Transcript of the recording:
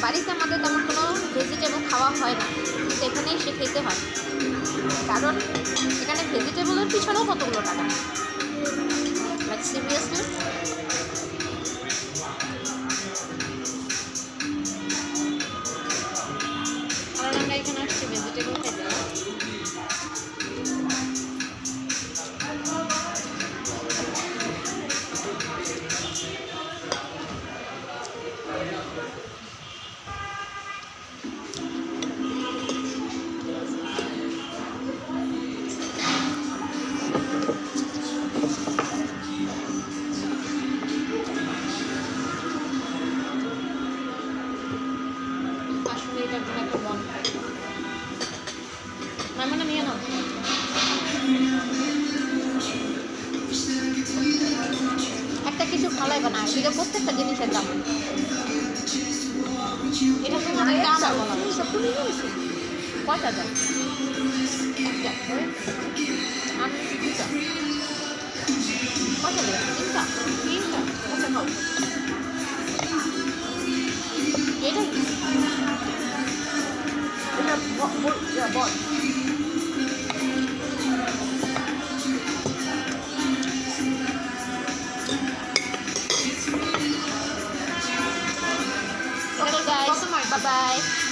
বাড়িতে আমাদের তেমন কোনো ভেজিটেবল খাওয়া হয় না, কিন্তু এখানে এসে খেতে হয়, কারণ এখানে ভেজিটেবলের পিছনেও কতগুলো টাকা, লাইক সিরিয়াসলি। কারণ আমরা এখানে আসছি ভেজিটেবল খেতে। আসলে এটা কোনো একটা বন মানে নিয়ে নাও। একটা কিছু ফালাইবা না, এটা প্রত্যেকটা জিনিসের দাম। এটা তোমার দাম আর বলা সব তুমি নিয়েছি কয়টা দাম? একটা আমি দুটা কয়টা দেয়? তিনটা তিনটা আচ্ছা খাও। এটা কি? এটা বল। Okay guys, bye bye.